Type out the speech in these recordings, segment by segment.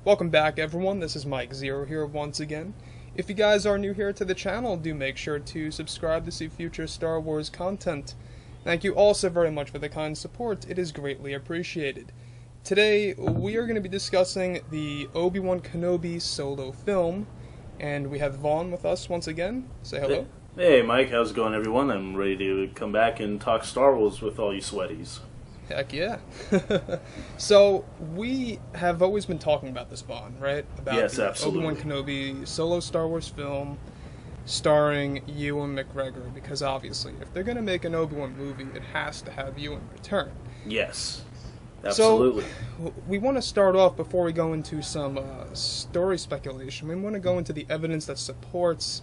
Welcome back, everyone. This is Mike Zero here once again. If you guys are new here to the channel, do make sure to subscribe to see future Star Wars content. Thank you also very much for the kind support. It is greatly appreciated. Today, we are going to be discussing the Obi Wan Kenobi solo film, and we have Vahn with us once again. Say hello. Hey, Mike. How's it going, everyone? I'm ready to come back and talk Star Wars with all you sweaties. Heck yeah. So, we have always been talking about this, Vahn, right? About yes, the absolutely. Obi Wan Kenobi solo Star Wars film starring Ewan McGregor, because obviously, if they're going to make an Obi Wan movie, it has to have Ewan return. Yes, absolutely. So, we want to start off, before we go into some story speculation, we want to go into the evidence that supports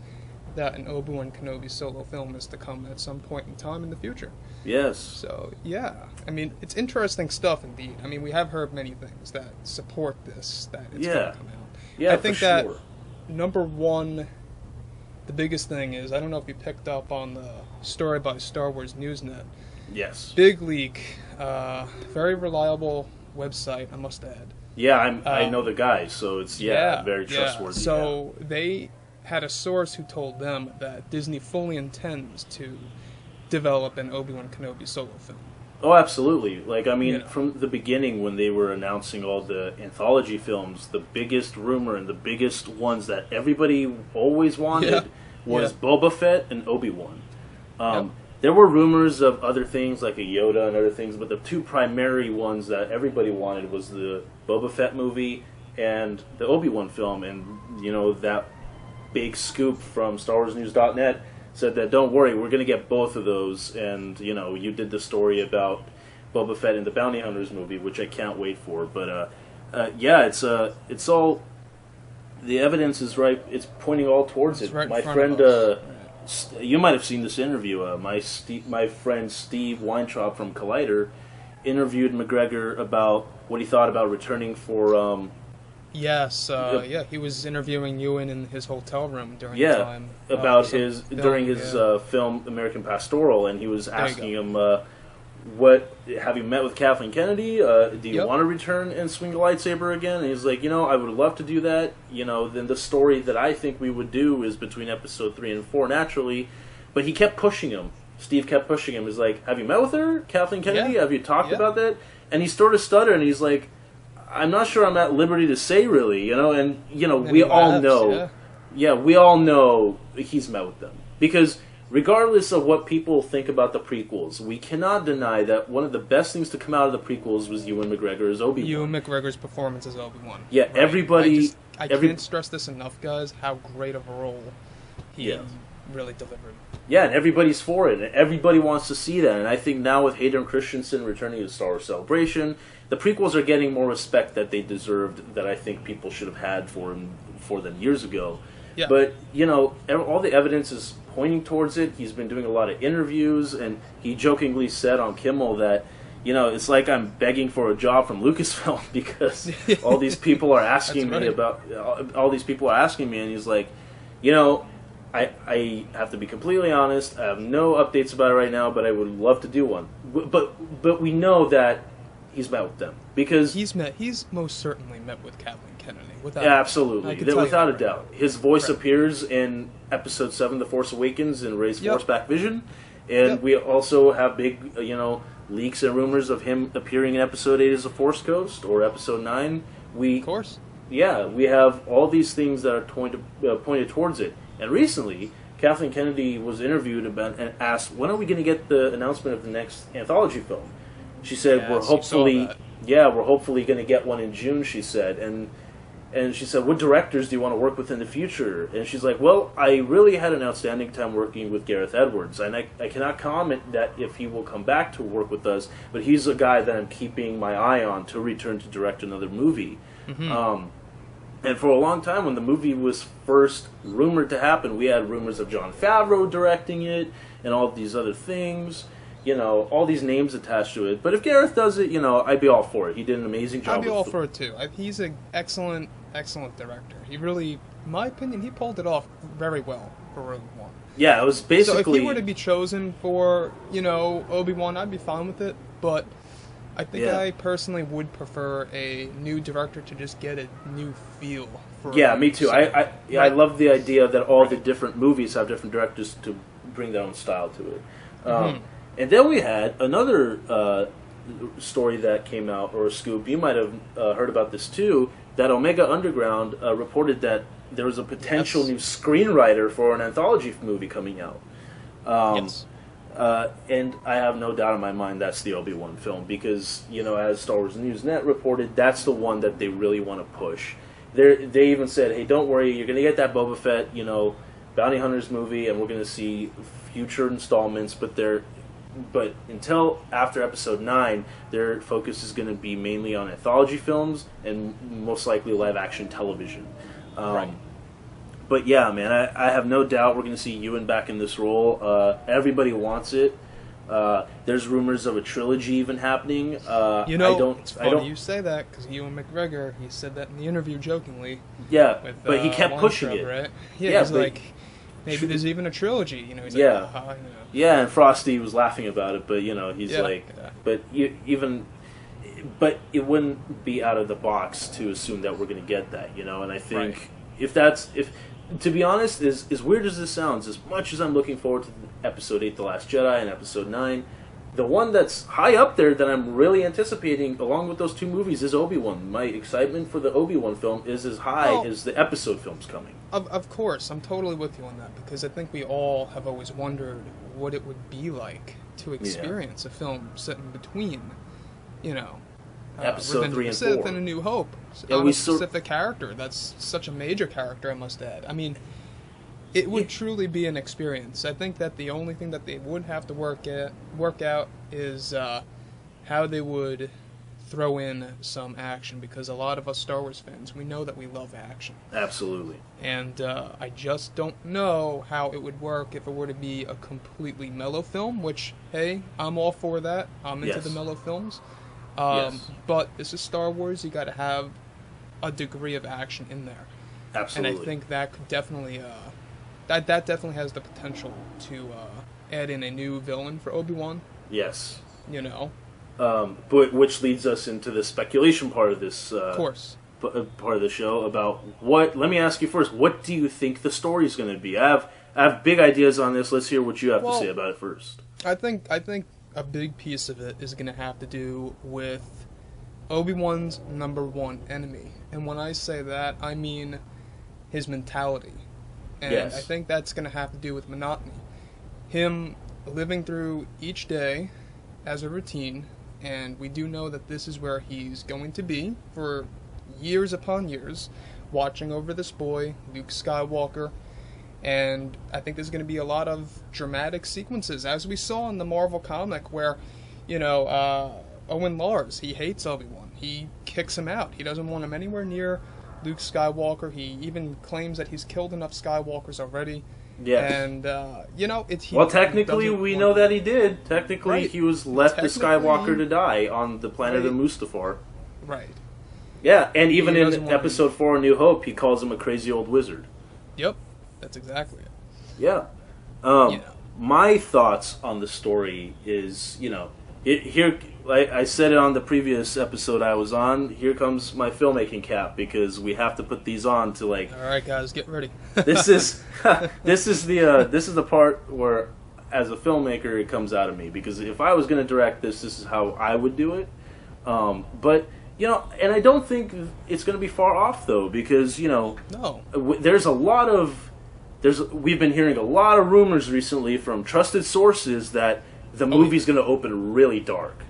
that an Obi Wan Kenobi solo film is to come at some point in time in the future. Yes. So, yeah. I mean, it's interesting stuff indeed. I mean, we have heard many things that support this, that it's going to come out. Yeah, I think for that, sure. number one, the biggest thing is, I don't know if you picked up on the story by starwarsnewsnet. Yes. Big leak. Very reliable website, I must add. Yeah, I know the guy, so it's, very trustworthy. So, they had a source who told them that Disney fully intends to develop an Obi Wan Kenobi solo film. Oh, absolutely. Like, I mean, from the beginning when they were announcing all the anthology films, the biggest rumor and the biggest ones that everybody always wanted was Boba Fett and Obi-Wan. There were rumors of other things like a Yoda and other things, but the two primary ones that everybody wanted was the Boba Fett movie and the Obi-Wan film. And, you know, that big scoop from starwarsnewsnet said that, don't worry, we're going to get both of those. And, you know, you did the story about Boba Fett in the Bounty Hunters movie, which I can't wait for. But, yeah, it's all, the evidence is right, it's pointing all towards it. Right, my friend, you might have seen this interview, my friend Steve Weintraub from Collider interviewed McGregor about what he thought about returning for, Yes, he was interviewing Ewan in his hotel room during the time. About during his film American Pastoral, and he was asking him, "What have you met with Kathleen Kennedy? Do you want to return and swing the lightsaber again?" And he's like, I would love to do that. Then the story that I think we would do is between episode 3 and 4 naturally, but he kept pushing him. Steve kept pushing him. He's like, "Have you met with her, Kathleen Kennedy? Have you talked about that?" And he sort of stuttered, and he's like, "I'm not sure I'm at liberty to say, really, and we all know, we all know he's met with them. Because regardless of what people think about the prequels, we cannot deny that one of the best things to come out of the prequels was Ewan McGregor as Obi-Wan. Ewan McGregor's performance as Obi-Wan. Yeah, right? Everybody... I can't stress this enough, guys, how great of a role he really delivered. Yeah, and everybody's for it, and everybody wants to see that. And I think now with Hayden Christensen returning to Star Wars Celebration, the prequels are getting more respect that they deserved, that I think people should have had for them years ago. Yeah. But, all the evidence is pointing towards it. He's been doing a lot of interviews, and he jokingly said on Kimmel that, it's like I'm begging for a job from Lucasfilm because all these people are asking me about... All these people are asking me, and he's like, I have to be completely honest. I have no updates about it right now, but I would love to do one. But we know that he's met with them because he's most certainly met with Kathleen Kennedy. Absolutely, without a doubt. His voice appears in Episode 7, The Force Awakens, in Rey's Forceback Vision, and we also have big leaks and rumors of him appearing in Episode 8 as a Force Ghost or Episode 9. Of course. Yeah, we have all these things that are pointed towards it. And recently, Kathleen Kennedy was interviewed about and asked, "When are we going to get the announcement of the next anthology film?" She said, "We're hopefully going to get one in June." She said, and she said, "What directors do you want to work with in the future?" And she's like, "Well, I really had an outstanding time working with Gareth Edwards, and I cannot comment that if he will come back to work with us, but he's a guy that I'm keeping my eye on to return to direct another movie." Mm-hmm. And for a long time, when the movie was first rumored to happen, we had rumors of Jon Favreau directing it and all of these other things. you know, all these names attached to it. But if Gareth does it, you know, I'd be all for it. He did an amazing job. I'd be all for it too. He's an excellent director. He really, in my opinion, he pulled it off very well for Rogue One. Yeah, it was basically... So if he were to be chosen for, you know, Obi-Wan, I'd be fine with it. But I think I personally would prefer a new director to just get a new feel for Yeah, me too. I love the idea that all the different movies have different directors to bring their own style to it. And then we had another story that came out, or a scoop. You might have heard about this too, that Omega Underground reported that there was a potential new screenwriter for an anthology movie coming out. And I have no doubt in my mind that's the Obi Wan film, because, you know, as Star Wars Newsnet reported, that's the one that they really want to push. They even said, hey, don't worry, you're going to get that Boba Fett, you know, Bounty Hunters movie, and we're going to see future installments, but until after Episode 9, their focus is going to be mainly on anthology films and most likely live-action television. But yeah, man, I have no doubt we're going to see Ewan back in this role. Everybody wants it. There's rumors of a trilogy even happening. You know, it's funny you say that, because Ewan McGregor, he said that in the interview jokingly. Yeah, but he kept pushing it. Right? Yeah, he's like, maybe there's even a trilogy. You know, he's like, you know. Yeah, and Frosty was laughing about it, but, you know, he's but it wouldn't be out of the box to assume that we're going to get that, you know, and I think to be honest, as weird as this sounds, as much as I'm looking forward to Episode 8, The Last Jedi, and Episode 9, the one that's high up there that I'm really anticipating, along with those two movies, is Obi-Wan. My excitement for the Obi-Wan film is as high as the episode films coming. Of course, I'm totally with you on that, because I think we all have always wondered what it would be like to experience a film set in between, you know, Episode 3 and 4. Revenge of the Sith and A New Hope. On a specific character. That's such a major character, I must add. I mean, it would truly be an experience. I think that the only thing that they would have to work out is how they would throw in some action, because a lot of us Star Wars fans, we know that we love action. Absolutely. And I just don't know how it would work if it were to be a completely mellow film, which, hey, I'm all for that. I'm into the mellow films. But this is Star Wars. You got to have a degree of action in there. Absolutely. And I think that could definitely that definitely has the potential to add in a new villain for Obi-Wan. Yes. You know. But which leads us into the speculation part of this. Of course. Part of the show about what. Let me ask you first. What do you think the story is going to be? I have big ideas on this. Let's hear what you have to say about it first. I think a big piece of it is going to have to do with Obi-Wan's number one enemy. And when I say that, I mean his mentality. And I think that's going to have to do with monotony. Him living through each day as a routine, and we do know that this is where he's going to be for years upon years, watching over this boy, Luke Skywalker. And I think there's going to be a lot of dramatic sequences, as we saw in the Marvel comic, where, you know, Owen Lars, he hates Obi-Wan. He kicks him out. He doesn't want him anywhere near Luke Skywalker. He even claims that he's killed enough Skywalkers already. Yeah. And, you know, well, technically, we know that he did. Technically, he was left the Skywalker to die on the planet of Mustafar. Right. Yeah, and even in Episode 4, A New Hope, he calls him a crazy old wizard. Yep. That's exactly it. Yeah. My thoughts on the story is, you know, here, like I said it on the previous episode I was on, here comes my filmmaking cap, because we have to put these on to, like... All right, guys, get ready. this is the part where, as a filmmaker, it comes out of me, because if I was going to direct this is how I would do it. But... You know, and I don't think it's going to be far off, though, because, you know, there's a lot of... We've been hearing a lot of rumors recently from trusted sources that the movie's going to open really dark.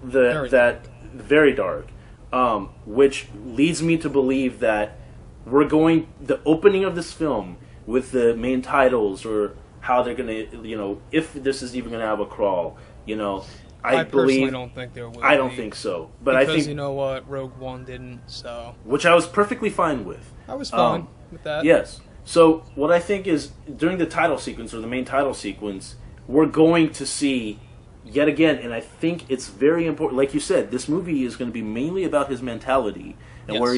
Very dark. Which leads me to believe that the opening of this film with the main titles, or how they're going to, you know, if this is even going to have a crawl, you know... I personally don't think there will be. I don't think so. But because I think, you know what? Rogue One didn't, so... Which I was perfectly fine with. I was fine with that. Yes. So, what I think is, during the title sequence, or the main title sequence, we're going to see yet again, and I think it's very important. Like you said, this movie is going to be mainly about his mentality and where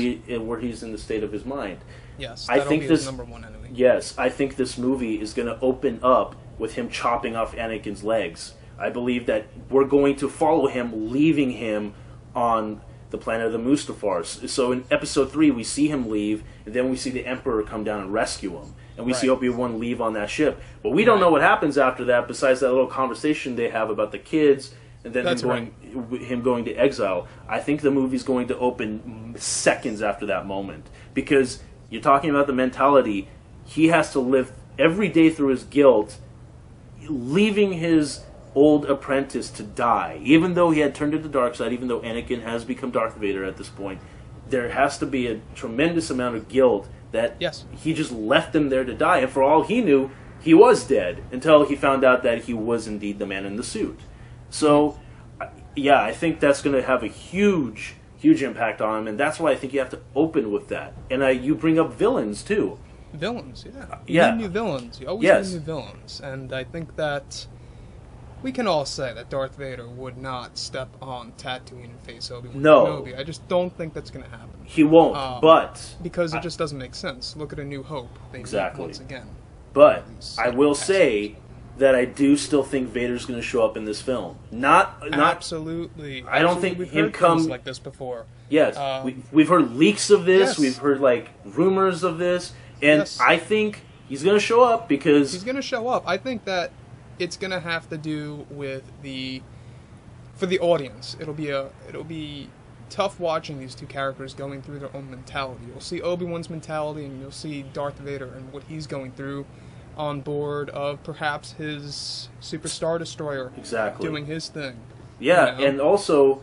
he's in the state of his mind. Yes, I think this his number one enemy. Yes, I think this movie is going to open up with him chopping off Anakin's legs. I believe that we're going to follow him, leaving him on the planet of the Mustafars. So in Episode 3, we see him leave, and then we see the Emperor come down and rescue him. And we see Obi Wan leave on that ship. But we don't know what happens after that, besides that little conversation they have about the kids, and then him going to exile. I think the movie's going to open seconds after that moment. Because you're talking about the mentality. He has to live every day through his guilt, leaving his old apprentice to die. Even though he had turned to the dark side, even though Anakin has become Darth Vader at this point, there has to be a tremendous amount of guilt that he just left him there to die. And for all he knew, he was dead until he found out that he was indeed the man in the suit. So, yeah, I think that's going to have a huge impact on him, and that's why I think you have to open with that. And you bring up villains, too. Villains, You need new villains. You always need new villains. And I think that we can all say that Darth Vader would not step on Tatooine and face Obi Wan Kenobi. I just don't think that's going to happen. He won't, but... Because it just doesn't make sense. Look at A New Hope. They meet once again. But I will say that I do still think Vader's going to show up in this film. Not Absolutely. I don't think we've him heard come... things like this before. Yes. We've heard leaks of this. We've heard, rumors of this. And I think he's going to show up because... He's going to show up. I think that it's going to have to do with for the audience. It'll be tough watching these two characters going through their own mentality. You'll see Obi-Wan's mentality, and you'll see Darth Vader and what he's going through on board of perhaps his Super Star Destroyer doing his thing. Yeah, and also,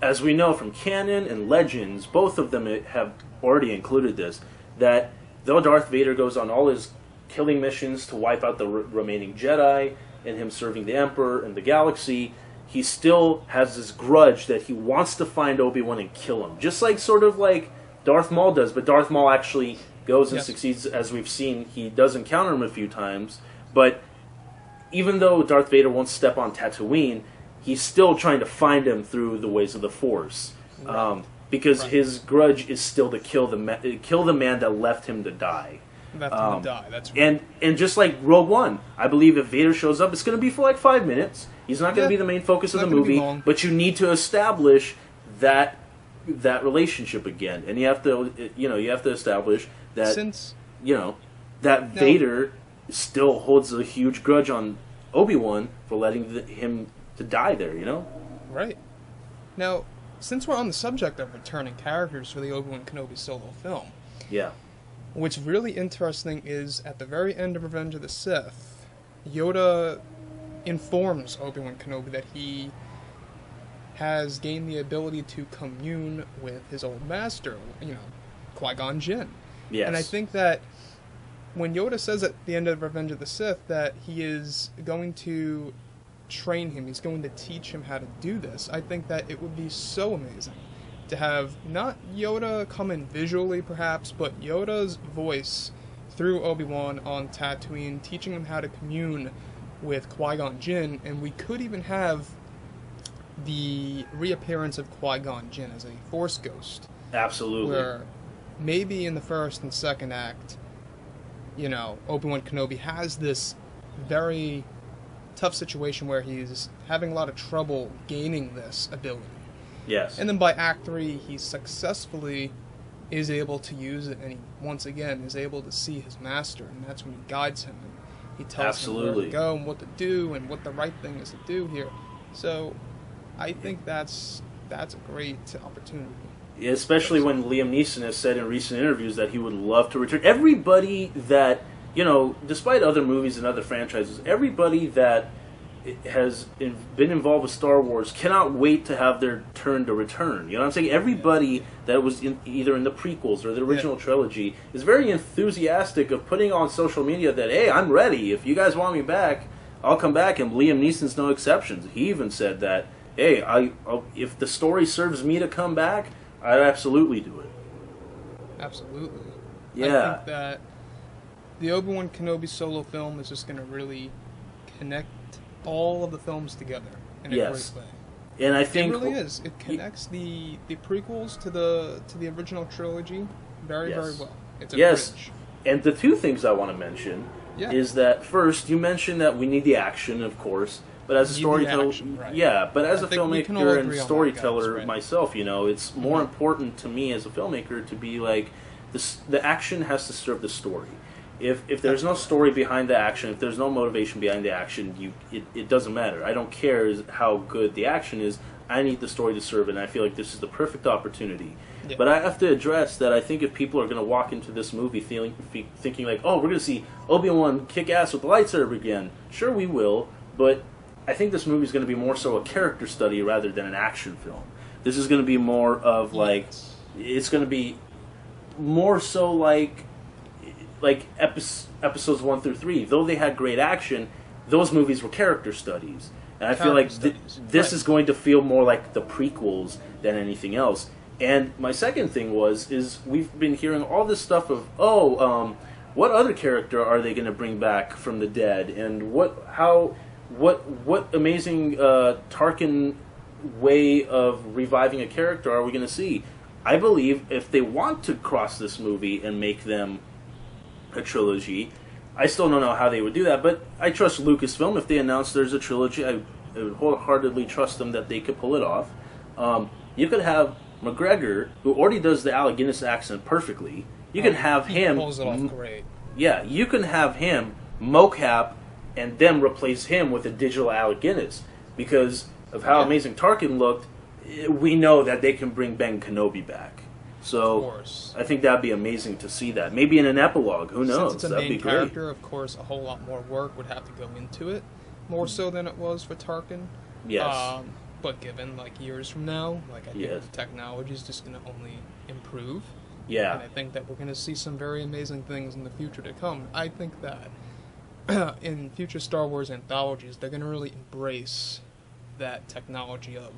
as we know from canon and legends, both of them have already included this, that though Darth Vader goes on all his killing missions to wipe out the remaining Jedi, and him serving the Emperor and the galaxy, he still has this grudge that he wants to find Obi-Wan and kill him. Just sort of like Darth Maul does, but Darth Maul actually goes and succeeds, as we've seen. He does encounter him a few times, but even though Darth Vader won't step on Tatooine, he's still trying to find him through the ways of the Force. Because his grudge is still to kill the man that left him to die. That's right. And just like Rogue One, I believe if Vader shows up, it's going to be for 5 minutes. He's not going to be the main focus of the movie, but you need to establish that relationship again, and you have to establish that Vader still holds a huge grudge on Obi-Wan for letting him to die there. Right. Now, since we're on the subject of returning characters for the Obi Wan Kenobi solo film, what's really interesting is at the very end of Revenge of the Sith, Yoda informs Obi Wan Kenobi that he has gained the ability to commune with his old master, Qui-Gon Jinn. Yes. And I think that when Yoda says at the end of Revenge of the Sith that he is going to train him, he's going to teach him how to do this, I think that it would be so amazing to have not Yoda come in visually perhaps, but Yoda's voice through Obi-Wan on Tatooine, teaching him how to commune with Qui-Gon Jinn, and we could even have the reappearance of Qui-Gon Jinn as a Force ghost. Absolutely. Where maybe in the first and second act, Obi-Wan Kenobi has this very tough situation where he's having a lot of trouble gaining this ability. Yes. And then by Act 3, he successfully is able to use it, and he, once again, is able to see his master, and that's when he guides him. And he tells him where to go and what to do and what the right thing is to do here. So I think that's a great opportunity. Yeah, especially when Liam Neeson has said in recent interviews that he would love to return. Everybody that, despite other movies and other franchises, everybody that has been involved with Star Wars cannot wait to have their turn to return. You know what I'm saying? Everybody that was either in the prequels or the original trilogy is very enthusiastic of putting on social media that, hey, I'm ready. If you guys want me back, I'll come back. And Liam Neeson's no exception. He even said that, hey, if the story serves me to come back, I'd absolutely do it. Absolutely. Yeah. I think that the Obi Wan Kenobi solo film is just going to really connect all of the films together in a Yes. great way. And I think It really is. It connects the prequels to the original trilogy very, very well. It's a bridge. And the two things I want to mention is that first, you mentioned that we need the action, of course, but as a storyteller, but as a filmmaker and storyteller myself, you know, it's more important to me as a filmmaker to be like, the action has to serve the story. If there's no story behind the action, if there's no motivation behind the action, it doesn't matter. I don't care how good the action is. I need the story to serve it, and I feel like this is the perfect opportunity. Yeah. But I have to address that I think if people are going to walk into this movie thinking like, oh, we're going to see Obi Wan kick ass with the lightsaber again, sure we will, but I think this movie is going to be more so a character study rather than an action film. This is going to be more of like, it's going to be more so like episodes 1 through 3. Though they had great action, those movies were character studies. And I feel like this is going to feel more like the prequels than anything else. And my second thing is we've been hearing all this stuff of, what other character are they going to bring back from the dead? And what amazing Tarkin way of reviving a character are we going to see? I believe if they want to cross this movie and make them a trilogy, I still don't know how they would do that, but I trust Lucasfilm. If they announce there's a trilogy, I would wholeheartedly trust them that they could pull it off. You could have McGregor, who already does the Alec Guinness accent perfectly. You can have him. Pulls it off great. Yeah, you can have him mocap and then replace him with a digital Alec Guinness because of how amazing Tarkin looked. We know that they can bring Ben Kenobi back. So I think that'd be amazing to see that. Maybe in an epilogue. Who knows? Since it's a that'd main be great. character, of course, a whole lot more work would have to go into it, more so than it was for Tarkin. Yes. But given like years from now, like I think the technology is just going to only improve. Yeah. And I think that we're going to see some very amazing things in the future to come. I think that in future Star Wars anthologies, they're going to really embrace that technology of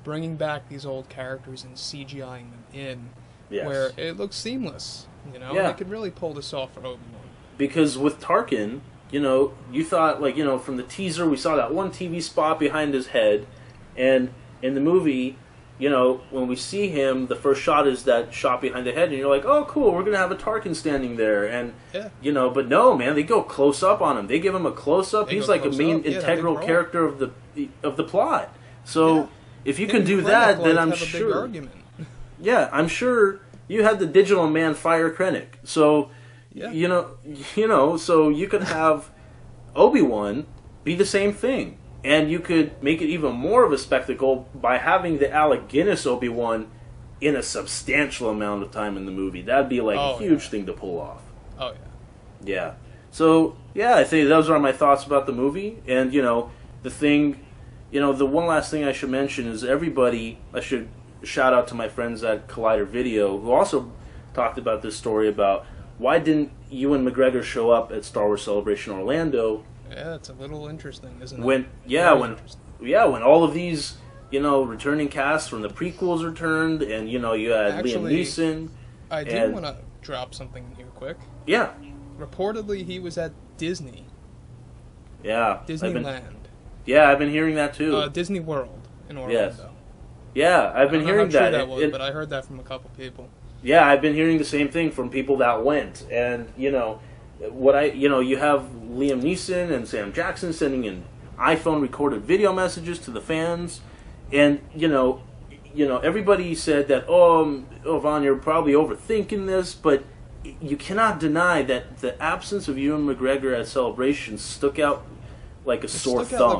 bringing back these old characters and CGIing them in, where it looks seamless. You know, they could really pull this off for Obi-Wan. Because with Tarkin, you know, you thought like, you know, from the teaser we saw that one TV spot behind his head, and in the movie, you know, when we see him, the first shot is that shot behind the head, and you're like, oh, cool, we're gonna have a Tarkin standing there, and you know, but no, man, they go close up on him. They give him a close up. He's like a main integral character of the plot. So if you can do that, then I'm sure. Yeah, I'm sure you had the digital man fire Krennic. So you know, so you could have Obi-Wan be the same thing. And you could make it even more of a spectacle by having the Alec Guinness Obi-Wan in a substantial amount of time in the movie. That'd be like a huge thing to pull off. Oh, yeah. Yeah. So, I think those are my thoughts about the movie. And, you know, the thing, you know, the one last thing I should mention is I should shout out to my friends at Collider Video, who also talked about this story about why didn't Ewan McGregor show up at Star Wars Celebration Orlando. Yeah, it's a little interesting, isn't it? When all of these, you know, returning casts from the prequels returned, and you know you had Liam Neeson. I do want to drop something here quick. Yeah. Reportedly, he was at Disney. Yeah. Disneyland. I've been hearing that too. Disney World in Orlando. Yes. Yeah, I've been hearing that. I don't know how true that was, but I heard that from a couple people. Yeah, I've been hearing the same thing from people that went, and you know. You have Liam Neeson and Sam Jackson sending in iPhone recorded video messages to the fans, and you know, everybody said that Vahn, you're probably overthinking this, but you cannot deny that the absence of Ewan McGregor at Celebration stuck out like a sore thumb.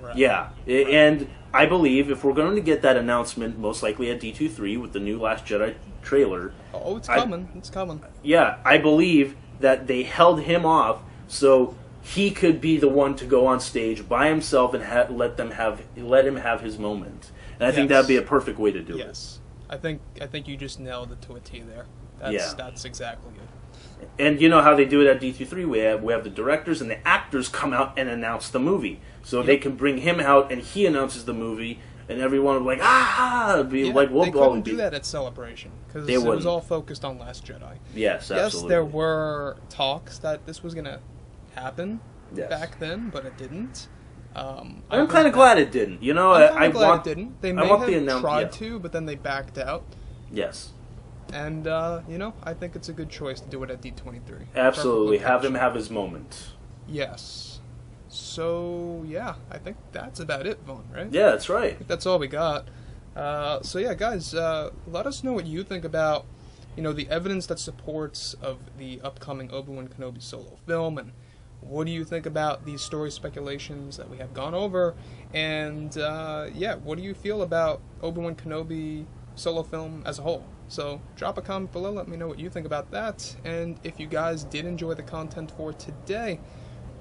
Right? Yeah, and I believe if we're going to get that announcement, most likely at D23 with the new Last Jedi trailer. Oh, it's coming! It's coming. Yeah, I believe that they held him off so he could be the one to go on stage by himself and let him have his moment. And I think that'd be a perfect way to do it. Yes, I think you just nailed it to a T there. That's exactly it. And you know how they do it at D23? We have the directors and the actors come out and announce the movie, so they can bring him out and he announces the movie. And everyone would be like, we'll they couldn't do that at Celebration because it was all focused on Last Jedi. Yes, absolutely. Yes, there were talks that this was going to happen back then, but it didn't. I'm kind of glad it didn't. You know, I'm glad it didn't. They may have tried to, but then they backed out. Yes. And, you know, I think it's a good choice to do it at D23. Absolutely. Have him have his moment. Yes. So, yeah, I think that's about it, Vaughn, right? Yeah, that's right. I think that's all we got. So, yeah, guys, let us know what you think about, you know, the evidence that supports of the upcoming Obi Wan Kenobi solo film, and what do you think about these story speculations that we have gone over? And, yeah, what do you feel about Obi Wan Kenobi solo film as a whole? So, drop a comment below, let me know what you think about that. And if you guys did enjoy the content for today,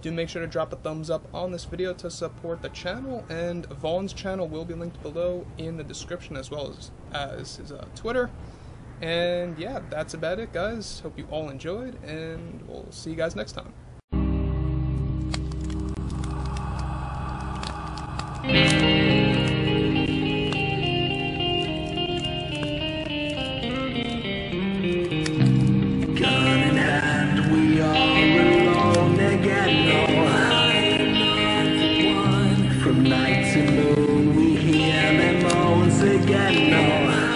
do make sure to drop a thumbs up on this video to support the channel. And Vaughn's channel will be linked below in the description, as well as his Twitter. And, yeah, that's about it, guys. Hope you all enjoyed, and we'll see you guys next time. From night to moon, we hear them moans again. No.